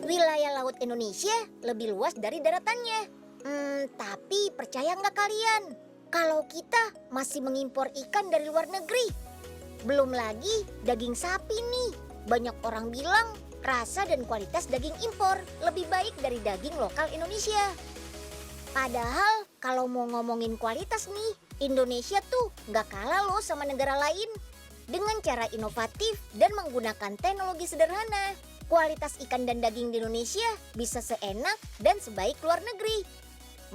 Wilayah laut Indonesia lebih luas dari daratannya. Tapi percaya nggak kalian? Kalau kita masih mengimpor ikan dari luar negeri. Belum lagi daging sapi nih. Banyak orang bilang rasa dan kualitas daging impor lebih baik dari daging lokal Indonesia. Padahal kalau mau ngomongin kualitas nih, Indonesia tuh nggak kalah loh sama negara lain. Dengan cara inovatif dan menggunakan teknologi sederhana, kualitas ikan dan daging di Indonesia bisa seenak dan sebaik luar negeri.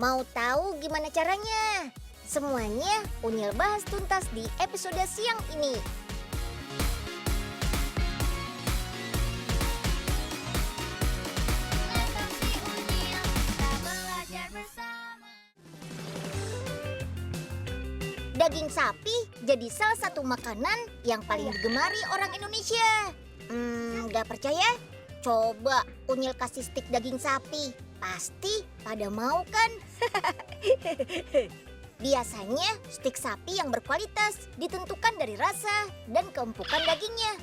Mau tahu gimana caranya? Semuanya Unyil bahas tuntas di episode siang ini. Daging sapi jadi salah satu makanan yang paling digemari orang Indonesia. Gak percaya? Coba Unyil kasih stik daging sapi. Pasti pada mau kan? Biasanya stik sapi yang berkualitas ditentukan dari rasa dan keempukan dagingnya.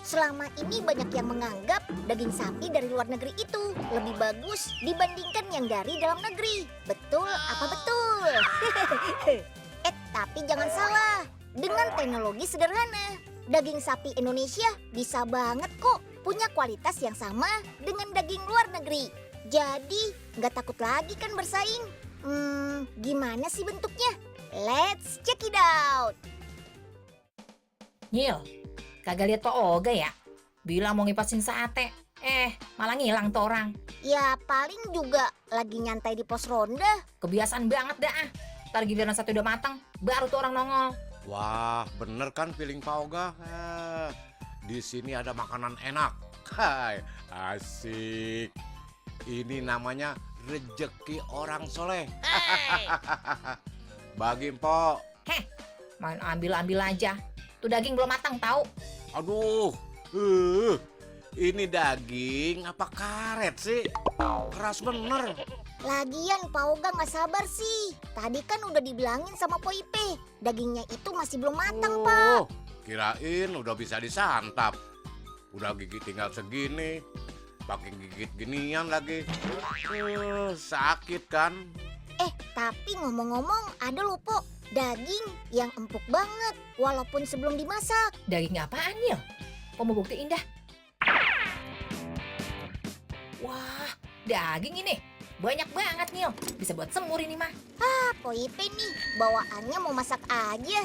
Selama ini banyak yang menganggap daging sapi dari luar negeri itu lebih bagus dibandingkan yang dari dalam negeri. Betul apa betul? Tapi jangan salah. Dengan teknologi sederhana, daging sapi Indonesia bisa banget kok punya kualitas yang sama dengan daging luar negeri. Jadi nggak takut lagi kan bersaing. Gimana sih bentuknya? Let's check it out. Nyil, kagak lihat Pak Oga ya? Bilang mau ngipasin sate, malah ngilang tuh orang. Ya paling juga lagi nyantai di pos ronda. Kebiasaan banget dah. Ntar giliran sate udah matang, baru tuh orang nongol. Wah, bener kan feeling Pak Oga? Di sini ada makanan enak. Hai, asik. Ini namanya rejeki orang soleh. Bagi Mpok. Main ambil-ambil aja. Tuh daging belum matang tahu. Aduh, ini daging apa karet sih? Keras bener. Lagian Pak Oga nggak sabar sih. Tadi kan udah dibilangin sama Po Ipe, dagingnya itu masih belum matang, Pak. Kirain udah bisa disantap. Udah gigi tinggal segini, pakai gigit ginian lagi. Sakit kan? Tapi ngomong-ngomong ada loh, Po. Daging yang empuk banget walaupun sebelum dimasak. Daging apaan, Nyil? Kok mau buktiin dah? Wah, daging ini banyak banget, Nyil. Bisa buat semur ini mah. Po Ipe nih, bawaannya mau masak aja.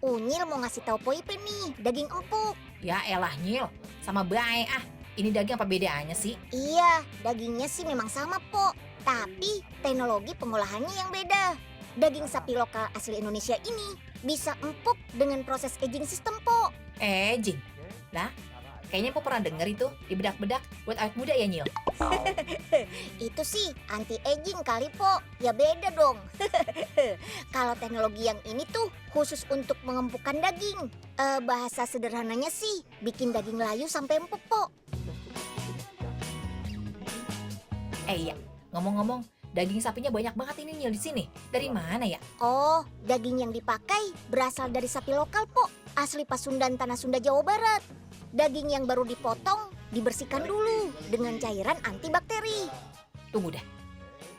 Unyil mau ngasih tahu Po Ipe nih, daging empuk. Ya elah, Nyil. Sama bae Ini daging apa bedanya sih? Iya, dagingnya sih memang sama, Po. Tapi teknologi pengolahannya yang beda. Daging sapi lokal asli Indonesia ini bisa empuk dengan proses aging system, Po. Aging? Lah, kayaknya aku pernah denger itu dibedak-bedak buat awet muda ya, Nyil? Itu sih anti-aging kali, Po. Ya beda dong. Kalau teknologi yang ini tuh khusus untuk mengempukkan daging. Bahasa sederhananya sih bikin daging layu sampai empuk, Po. Iya, ngomong-ngomong, daging sapinya banyak banget ini, Nyil, di sini. Dari mana ya? Oh, daging yang dipakai berasal dari sapi lokal, Po. Asli Pasundan, Tanah Sunda, Jawa Barat. Daging yang baru dipotong dibersihkan dulu dengan cairan antibakteri. Tunggu dah.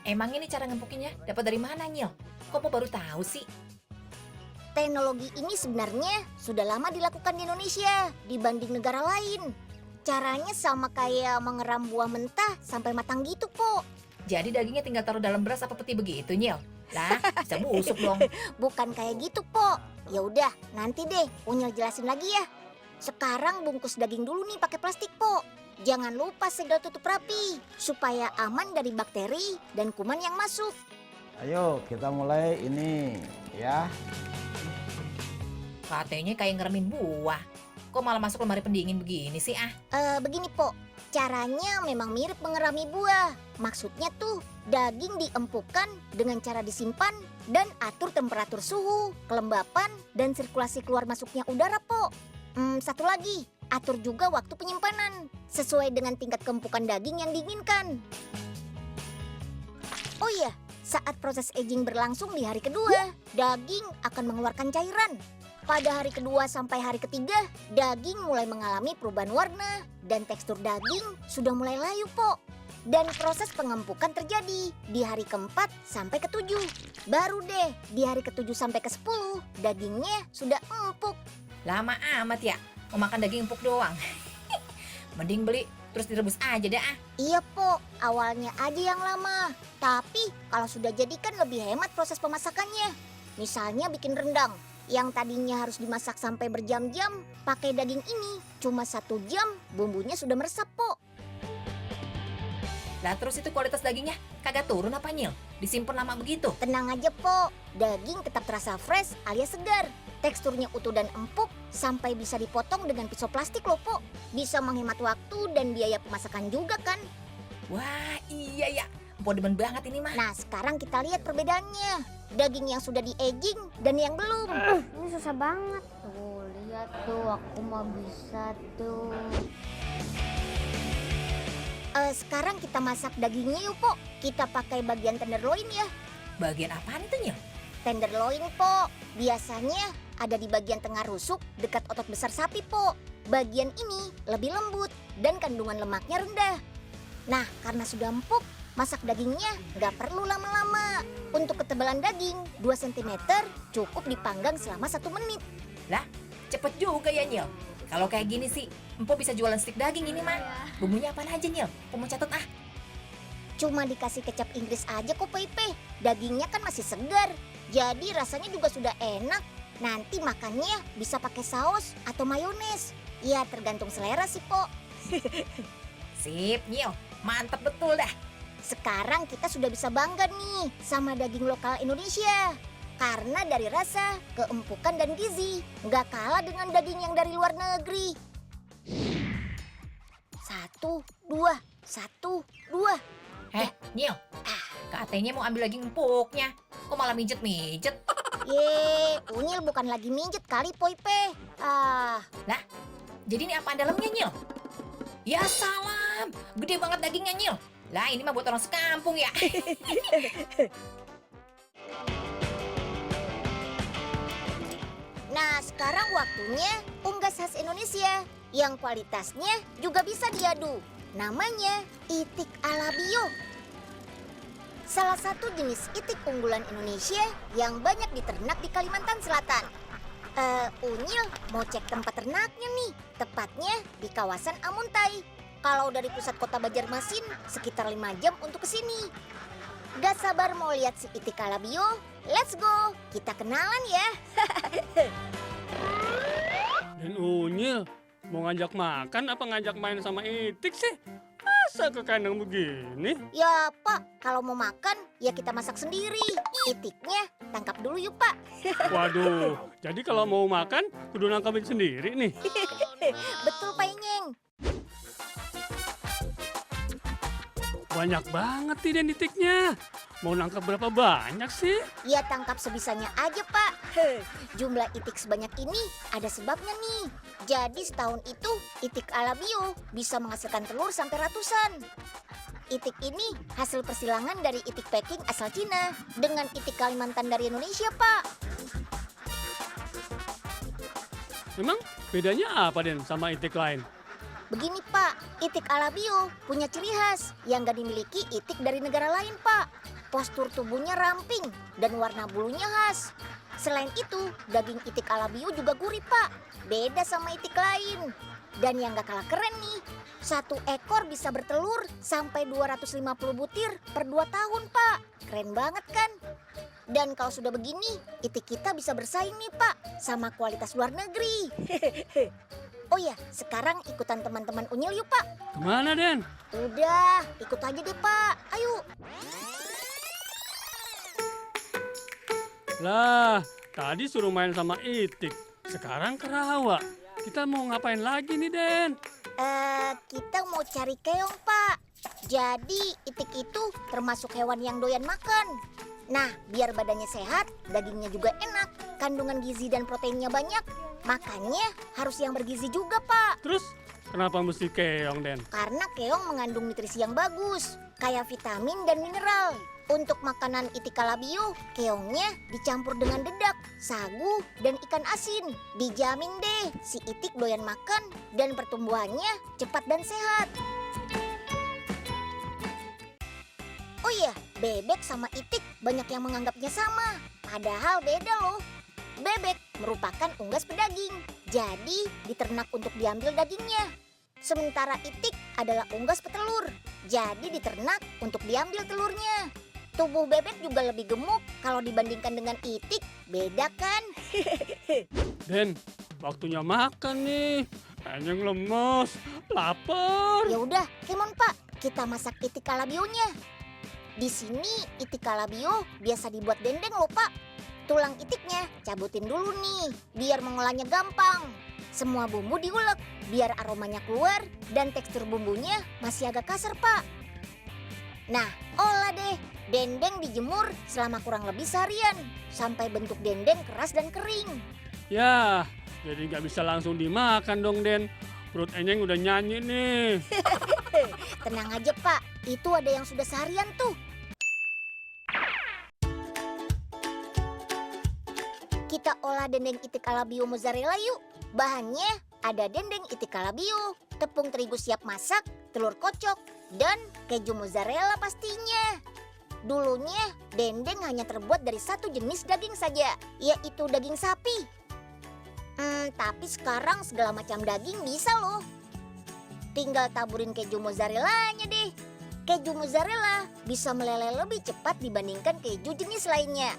Emang ini cara ngempukinnya dapat dari mana, Nyil? Kok mau baru tahu sih? Teknologi ini sebenarnya sudah lama dilakukan di Indonesia dibanding negara lain. Caranya sama kayak mengeram buah mentah sampai matang gitu, Po. Jadi dagingnya tinggal taruh dalam beras apa peti begitu, Nyil? Lah, bisa busuk dong. Bukan kayak gitu, Po. Ya udah, nanti deh Unyil jelasin lagi ya. Sekarang bungkus daging dulu nih pakai plastik, Po. Jangan lupa segel tutup rapi supaya aman dari bakteri dan kuman yang masuk. Ayo kita mulai ini ya. Katanya kayak ngeremin buah. Kok malah masuk lemari pendingin begini sih Begini, Po. Caranya memang mirip mengerami buah. Maksudnya tuh daging diempukkan dengan cara disimpan dan atur temperatur suhu, kelembapan, dan sirkulasi keluar masuknya udara, Po. Satu lagi, atur juga waktu penyimpanan sesuai dengan tingkat keempukan daging yang diinginkan. Oh iya, saat proses aging berlangsung di hari kedua, daging akan mengeluarkan cairan. Pada hari kedua sampai hari ketiga, daging mulai mengalami perubahan warna dan tekstur daging sudah mulai layu, Po. Dan proses pengempukan terjadi di hari keempat sampai ketujuh. Baru deh di hari ketujuh sampai ke-10, dagingnya sudah empuk. Lama amat ya, mau makan daging empuk doang. Mending beli terus direbus aja dah. Iya, Po, awalnya aja yang lama. Tapi kalau sudah jadi kan lebih hemat proses pemasakannya. Misalnya bikin rendang, yang tadinya harus dimasak sampai berjam-jam, pakai daging ini cuma 1 jam, bumbunya sudah meresap, Po. Lah terus itu kualitas dagingnya kagak turun apa Nyil? Disimpan lama begitu? Tenang aja, Po, daging tetap terasa fresh alias segar. Teksturnya utuh dan empuk, sampai bisa dipotong dengan pisau plastik loh, Po. Bisa menghemat waktu dan biaya pemasakan juga kan? Wah iya ya, empok demen banget ini mah. Nah, sekarang kita lihat perbedaannya. Daging yang sudah di-aging dan yang belum. Ini susah banget. Tuh, lihat tuh, aku mau bisa tuh. Sekarang kita masak dagingnya yuk, Po. Kita pakai bagian tenderloin ya. Bagian apaan itu Nyil? Tenderloin, Po. Biasanya ada di bagian tengah rusuk dekat otot besar sapi, Po. Bagian ini lebih lembut dan kandungan lemaknya rendah. Nah, karena sudah empuk, masak dagingnya nggak perlu lama-lama. Untuk ketebalan daging 2 cm cukup dipanggang selama 1 menit. Lah cepet juga ya Nyil. Kalau kayak gini sih, empok bisa jualan stik daging ini mah. Bumbunya apaan aja Nyil? Empok mau catat ah. Cuma dikasih kecap Inggris aja kok, Pepe. Dagingnya kan masih segar. Jadi rasanya juga sudah enak. Nanti makannya bisa pakai saus atau mayones. Ya tergantung selera sih, Po. Sip Nyil, mantap betul dah. Sekarang kita sudah bisa bangga nih sama daging lokal Indonesia. Karena dari rasa, keempukan dan gizi nggak kalah dengan daging yang dari luar negeri. 1, 2, 1, 2. Nyil, katanya mau ambil daging empuknya. Kok malah mijet-mijet? Unyil bukan lagi mijet kali, Poipe. Jadi ini apaan dalamnya Nyil? Ya salam, gede banget dagingnya Nyil. Lah ini mah buat orang sekampung ya. Nah, sekarang waktunya unggas khas Indonesia yang kualitasnya juga bisa diadu. Namanya itik ala bio. Salah satu jenis itik unggulan Indonesia yang banyak diternak di Kalimantan Selatan. Unyil mau cek tempat ternaknya nih. Tepatnya di kawasan Amuntai. Kalau dari pusat kota Banjarmasin sekitar 5 jam untuk ke sini. Gak sabar mau lihat si itik ala bio? Let's go, kita kenalan ya. Dan Unyil, mau ngajak makan apa ngajak main sama Itik sih? Masa ke kandang begini? Ya Pak, kalau mau makan ya kita masak sendiri. Itiknya tangkap dulu yuk Pak. Waduh, jadi kalau mau makan kudu nangkapin sendiri nih. Betul Pak Inyeng. Banyak banget nih dan Itiknya. Mau nangkap berapa banyak sih? Ya tangkap sebisanya aja Pak. Jumlah itik sebanyak ini ada sebabnya nih. Jadi setahun itu itik ala bio bisa menghasilkan telur sampai ratusan. Itik ini hasil persilangan dari itik Peking asal Cina dengan itik Kalimantan dari Indonesia Pak. Memang bedanya apa Den sama itik lain? Begini Pak, itik ala bio punya ciri khas yang gak dimiliki itik dari negara lain Pak. Postur tubuhnya ramping dan warna bulunya khas. Selain itu, daging itik ala bio juga gurih Pak. Beda sama itik lain. Dan yang gak kalah keren nih, 1 ekor bisa bertelur sampai 250 butir per 2 tahun Pak. Keren banget kan? Dan kalau sudah begini, itik kita bisa bersaing nih Pak sama kualitas luar negeri. Oh ya, sekarang ikutan teman-teman Unyil yuk Pak. Kemana Den? Udah, ikut aja deh Pak. Ayo. Lah, tadi suruh main sama Itik. Sekarang ke rawa. Kita mau ngapain lagi nih Den? Kita mau cari keong Pak. Jadi itik itu termasuk hewan yang doyan makan. Nah, biar badannya sehat, dagingnya juga enak, kandungan gizi dan proteinnya banyak. Makanya harus yang bergizi juga Pak. Terus Kenapa mesti keong, Den? Karena keong mengandung nutrisi yang bagus, kayak vitamin dan mineral. Untuk makanan itik kalabio, keongnya dicampur dengan dedak, sagu, dan ikan asin. Dijamin deh, si itik doyan makan dan pertumbuhannya cepat dan sehat. Oh iya, bebek sama itik banyak yang menganggapnya sama. Padahal beda loh. Bebek merupakan unggas pedaging, jadi diternak untuk diambil dagingnya. Sementara itik adalah unggas petelur, jadi diternak untuk diambil telurnya. Tubuh bebek juga lebih gemuk kalau dibandingkan dengan itik, beda kan? Den, waktunya makan nih. Enyeng lemes, lapar. Ya udah, Kemon Pak, kita masak itik kalabionya. Di sini itik kalabio biasa dibuat dendeng loh Pak. Tulang itiknya cabutin dulu nih, biar mengolahnya gampang. Semua bumbu diulek, biar aromanya keluar dan tekstur bumbunya masih agak kasar Pak. Nah, olah deh. Dendeng dijemur selama kurang lebih seharian, sampai bentuk dendeng keras dan kering. Ya, jadi nggak bisa langsung dimakan dong, Den. Perut Enyeng udah nyanyi nih. Tenang aja Pak, itu ada yang sudah seharian tuh. Kita olah dendeng itik kalabio mozzarella yuk. Bahannya ada dendeng itik kalabio, tepung terigu siap masak, telur kocok, dan keju mozzarella pastinya. Dulunya dendeng hanya terbuat dari satu jenis daging saja, yaitu daging sapi. Tapi sekarang segala macam daging bisa loh. Tinggal taburin keju mozzarellanya deh. Keju mozzarella bisa meleleh lebih cepat dibandingkan keju jenis lainnya.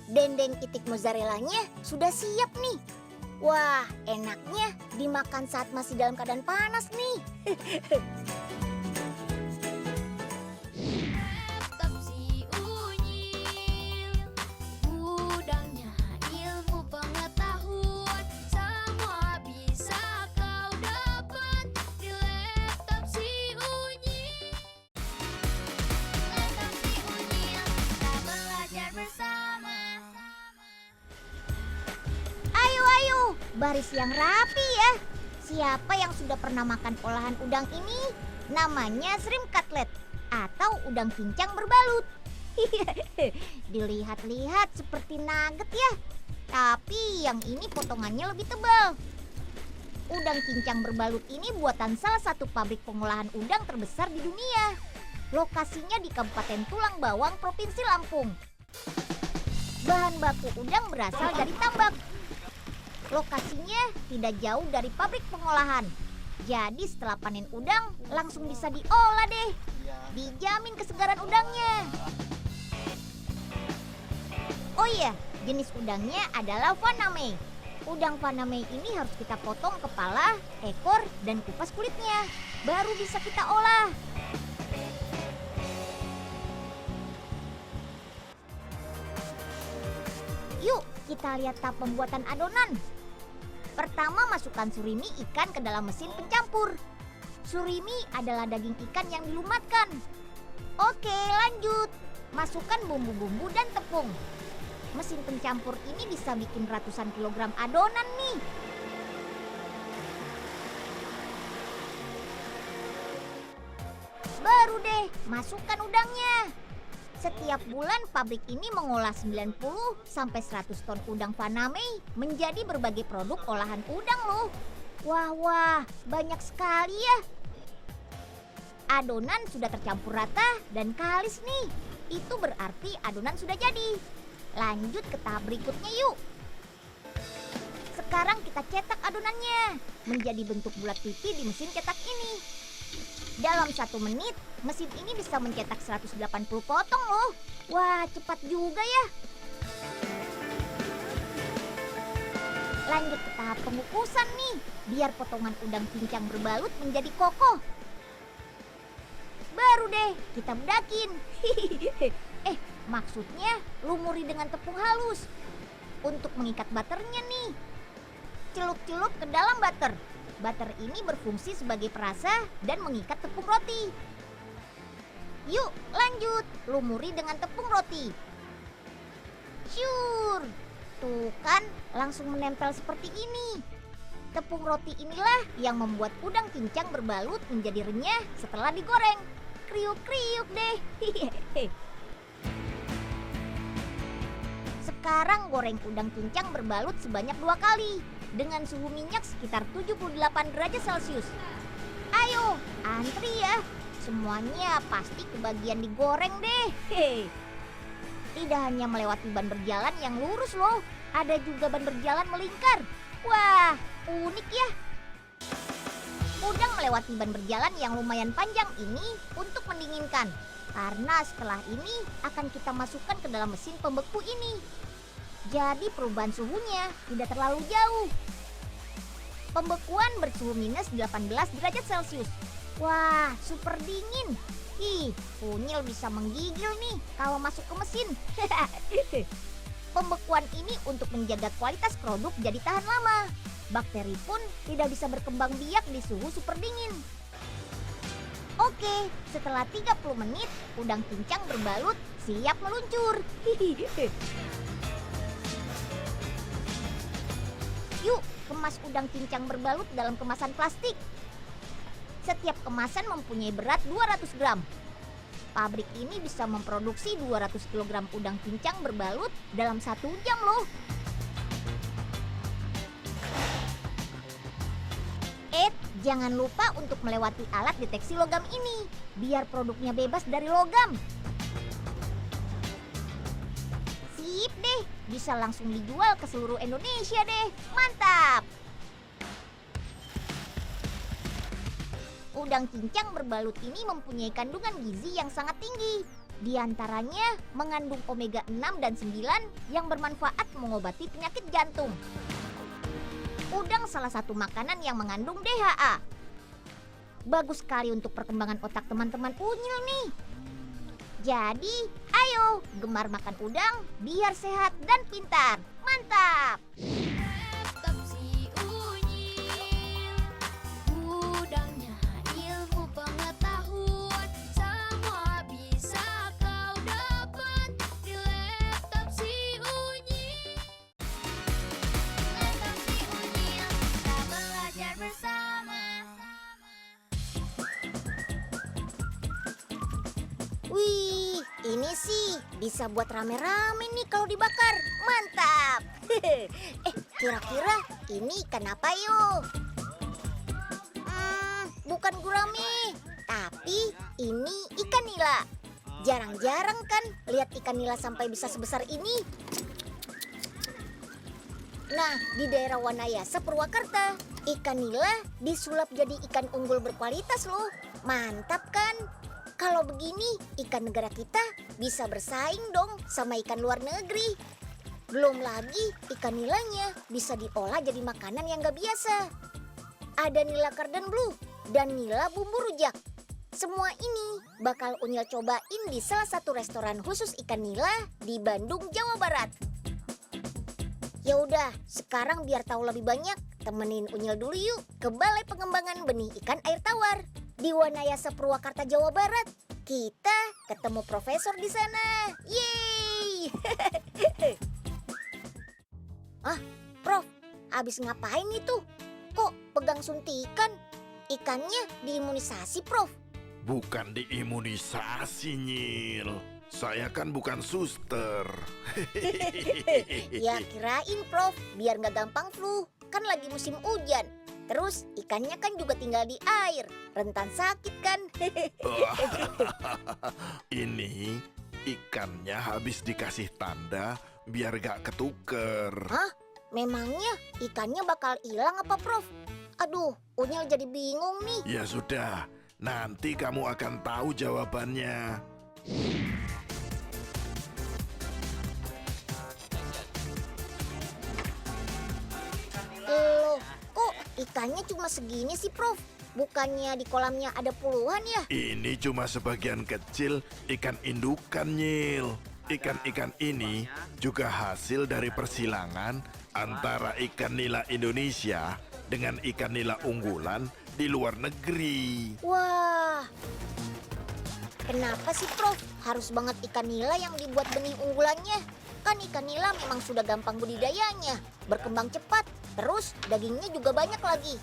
Dendeng itik mozzarellanya sudah siap nih. Wah, enaknya dimakan saat masih dalam keadaan panas nih. Laptop si Unyil, gudangnya ilmu pengetahuan, semua bisa kau dapat di laptop si Unyil. Laptop si Unyil, kita belajar bersama. Ayo, baris yang rapi ya. Siapa yang sudah pernah makan olahan udang ini? Namanya shrimp cutlet atau udang pincang berbalut. Dilihat-lihat seperti nugget ya. Tapi yang ini potongannya lebih tebal. Udang pincang berbalut ini buatan salah satu pabrik pengolahan udang terbesar di dunia. Lokasinya di Kabupaten Tulang Bawang, Provinsi Lampung. Bahan baku udang berasal dari tambak. Lokasinya tidak jauh dari pabrik pengolahan. Jadi setelah panen udang langsung bisa diolah deh. Dijamin kesegaran udangnya. Oh iya, jenis udangnya adalah faname. Udang faname ini harus kita potong kepala, ekor, dan kupas kulitnya. Baru bisa kita olah. Yuk, kita lihat tahap pembuatan adonan. Pertama, masukkan surimi ikan ke dalam mesin pencampur. Surimi adalah daging ikan yang dilumatkan. Oke, lanjut. Masukkan bumbu-bumbu dan tepung. Mesin pencampur ini bisa bikin ratusan kilogram adonan nih. Baru deh, masukkan udangnya. Setiap bulan pabrik ini mengolah 90 sampai 100 ton udang faname menjadi berbagai produk olahan udang loh. Wah, banyak sekali ya. Adonan sudah tercampur rata dan kalis nih. Itu berarti adonan sudah jadi. Lanjut ke tahap berikutnya yuk. Sekarang kita cetak adonannya menjadi bentuk bulat pipi di mesin cetak ini. Dalam 1 menit, mesin ini bisa mencetak 180 potong loh. Wah, cepat juga ya. Lanjut ke tahap pengukusan nih, biar potongan udang pincang berbalut menjadi kokoh. Baru deh, kita bedakin. Maksudnya lumuri dengan tepung halus. Untuk mengikat butternya nih. Celup-celup ke dalam butter. Butter ini berfungsi sebagai perasa dan mengikat tepung roti. Yuk, lanjut. Lumuri dengan tepung roti. Syur. Tuh kan, langsung menempel seperti ini. Tepung roti inilah yang membuat udang cincang berbalut menjadi renyah setelah digoreng. Kriuk-kriuk deh. Sekarang goreng udang cincang berbalut sebanyak 2 kali dengan suhu minyak sekitar 78 derajat Celcius. Ayo, antri ya. Semuanya pasti kebagian digoreng deh. Tidak hanya melewati ban berjalan yang lurus loh, ada juga ban berjalan melingkar. Wah, unik ya. Udang melewati ban berjalan yang lumayan panjang ini untuk mendinginkan. Karena setelah ini akan kita masukkan ke dalam mesin pembeku ini. Jadi perubahan suhunya tidak terlalu jauh. Pembekuan bersuhu minus 18 derajat Celcius. Wah, super dingin. Ih, Unyil bisa menggigil nih kalau masuk ke mesin. Pembekuan ini untuk menjaga kualitas produk jadi tahan lama. Bakteri pun tidak bisa berkembang biak di suhu super dingin. Oke, setelah 30 menit, udang cincang berbalut siap meluncur. Yuk, kemas udang cincang berbalut dalam kemasan plastik. Setiap kemasan mempunyai berat 200 gram. Pabrik ini bisa memproduksi 200 kg udang cincang berbalut dalam 1 jam loh. Jangan lupa untuk melewati alat deteksi logam ini, biar produknya bebas dari logam. Sip deh, bisa langsung dijual ke seluruh Indonesia deh. Mantap! Udang cincang berbalut ini mempunyai kandungan gizi yang sangat tinggi. Di antaranya mengandung omega 6 dan 9 yang bermanfaat mengobati penyakit jantung. Udang salah satu makanan yang mengandung DHA. Bagus sekali untuk perkembangan otak teman-teman Unyil nih. Jadi, ayo gemar makan udang biar sehat dan pintar. Mantap! Laptop si Unyil, udangnya ilmu pengetahuan, semua bisa kau dapat di laptop si Unyil. Laptop si Unyil, kita belajar bersama. Wih, ini sih bisa buat rame-rame nih kalau dibakar. Mantap! Kira-kira ini ikan apa yuk? Bukan gurame, tapi ini ikan nila. Jarang-jarang kan lihat ikan nila sampai bisa sebesar ini. Nah, di daerah Wanayasa, Purwakarta, ikan nila disulap jadi ikan unggul berkualitas loh. Mantap kan? Kalau begini, ikan negara kita bisa bersaing dong sama ikan luar negeri. Belum lagi ikan nilanya bisa diolah jadi makanan yang gak biasa. Ada nila kardan blue dan nila bumbu rujak. Semua ini bakal Unyil cobain di salah satu restoran khusus ikan nila di Bandung, Jawa Barat. Ya udah, sekarang biar tahu lebih banyak, temenin Unyil dulu yuk ke Balai Pengembangan Benih Ikan Air Tawar di Wanayasa, Purwakarta, Jawa Barat. Kita ketemu profesor di sana. Yeay! Ah, Prof, abis ngapain itu? Kok pegang suntikan? Ikannya diimunisasi, Prof. Bukan diimunisasi, Nyil. Saya kan bukan suster. Ya kirain, Prof, biar nggak gampang flu. Kan lagi musim hujan. Terus ikannya kan juga tinggal di air. Rentan sakit kan? Ini ikannya habis dikasih tanda biar gak ketuker. Hah? Memangnya ikannya bakal hilang apa, Prof? Aduh, Unyil jadi bingung nih. Ya sudah, nanti kamu akan tahu jawabannya. Loh, kok ikannya cuma segini sih, Prof? Bukannya di kolamnya ada puluhan ya? Ini cuma sebagian kecil ikan indukan, Nyil. Ikan-ikan ini juga hasil dari persilangan antara ikan nila Indonesia dengan ikan nila unggulan di luar negeri. Wah, kenapa sih, Prof? Harus banget ikan nila yang dibuat benih unggulannya? Kan ikan nila memang sudah gampang budidayanya, berkembang cepat. Terus dagingnya juga banyak lagi.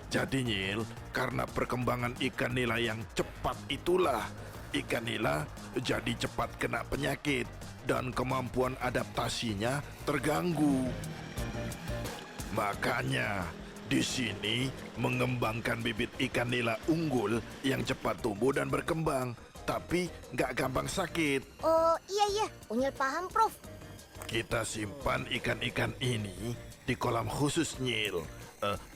Jadi Nyil, karena perkembangan ikan nila yang cepat itulah ikan nila jadi cepat kena penyakit dan kemampuan adaptasinya terganggu. Makanya di sini mengembangkan bibit ikan nila unggul yang cepat tumbuh dan berkembang, tapi nggak gampang sakit. Oh iya, Unyil paham Prof. Kita simpan ikan-ikan ini di kolam khusus Nyil.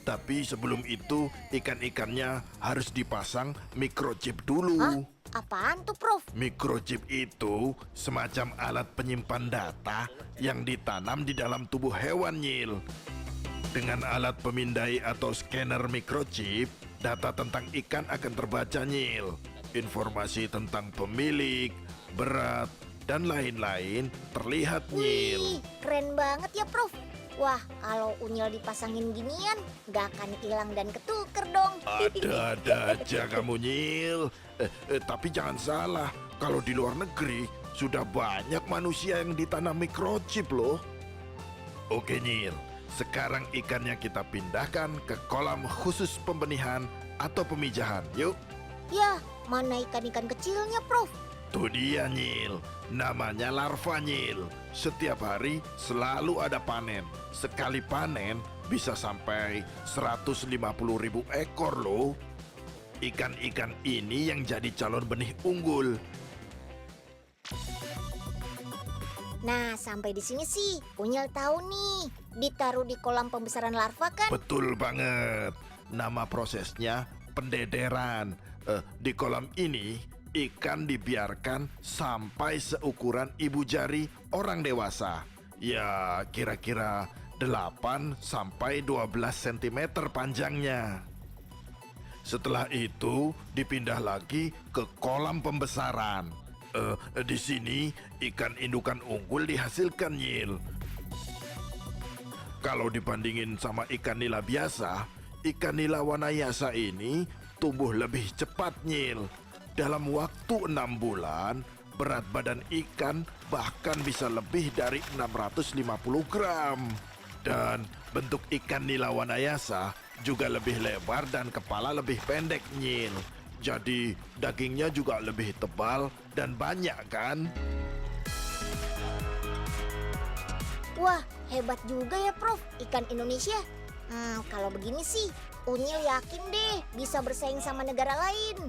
Tapi sebelum itu ikan-ikannya harus dipasang microchip dulu. Hah? Apaan tuh Prof? Microchip itu semacam alat penyimpan data yang ditanam di dalam tubuh hewan Nyil. Dengan alat pemindai atau scanner microchip, data tentang ikan akan terbaca Nyil. Informasi tentang pemilik, berat, dan lain-lain terlihat Nyil. Wih, keren banget ya Prof. Wah, kalau Unyil dipasangin ginian, nggak akan hilang dan ketuker dong. Ada-ada aja kamu Nyil. Tapi jangan salah, kalau di luar negeri sudah banyak manusia yang ditanam microchip loh. Oke Nyil, sekarang ikannya kita pindahkan ke kolam khusus pembenihan atau pemijahan. Yuk. Ya, mana ikan-ikan kecilnya Prof? Tuh dia Nyil, namanya larva Nyil. Setiap hari selalu ada panen. Sekali panen bisa sampai 150.000 ekor loh. Ikan-ikan ini yang jadi calon benih unggul. Nah, sampai di sini sih Unyil tahu nih. Ditaruh di kolam pembesaran larva kan? Betul banget. Nama prosesnya pendederan. Di kolam ini ikan dibiarkan sampai seukuran ibu jari orang dewasa. Ya, kira-kira 8 sampai 12 cm panjangnya. Setelah itu dipindah lagi ke kolam pembesaran. Di sini ikan indukan unggul dihasilkan Nyil. Kalau dibandingin sama ikan nila biasa, ikan nila wanayasa ini tumbuh lebih cepat Nyil. Dalam waktu 6 bulan, berat badan ikan bahkan bisa lebih dari 650 gram. Dan bentuk ikan nila wanayasa juga lebih lebar dan kepala lebih pendek Nyil. Jadi dagingnya juga lebih tebal dan banyak kan? Wah, hebat juga ya Prof, ikan Indonesia. Kalau begini sih, Unyil yakin deh bisa bersaing sama negara lain.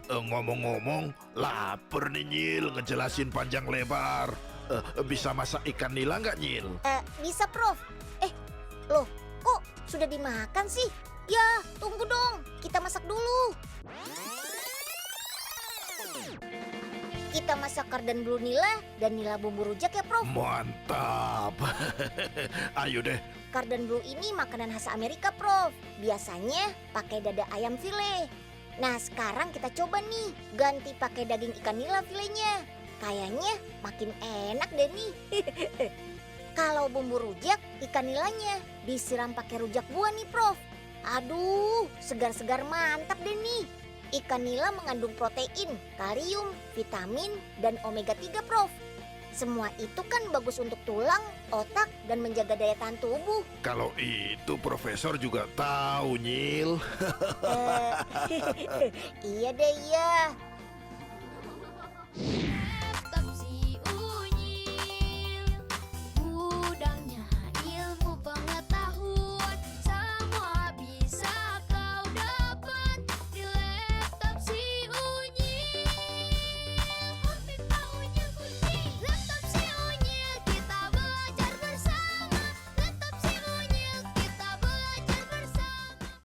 Ngomong-ngomong, lapar nih Nyil ngejelasin panjang lebar. Bisa masak ikan nila nggak Nyil? Bisa Prof. Loh, kok sudah dimakan sih? Ya, tunggu dong, kita masak dulu. Kita masak kardan blue nila dan nila bumbu rujak ya Prof. Mantap. Ayo deh. Kardan blue ini makanan khas Amerika Prof. Biasanya pakai dada ayam file. Nah sekarang kita coba nih ganti pakai daging ikan nila filenya. Kayaknya makin enak deh nih. Kalau bumbu rujak ikan nilanya disiram pakai rujak buah nih Prof. Aduh, segar-segar mantap deh nih. Ikan nila mengandung protein, kalium, vitamin, dan omega 3 Prof. Semua itu kan bagus untuk tulang, otak, dan menjaga daya tahan tubuh. Kalau itu profesor juga tahu Nyil. Iya deh, iya.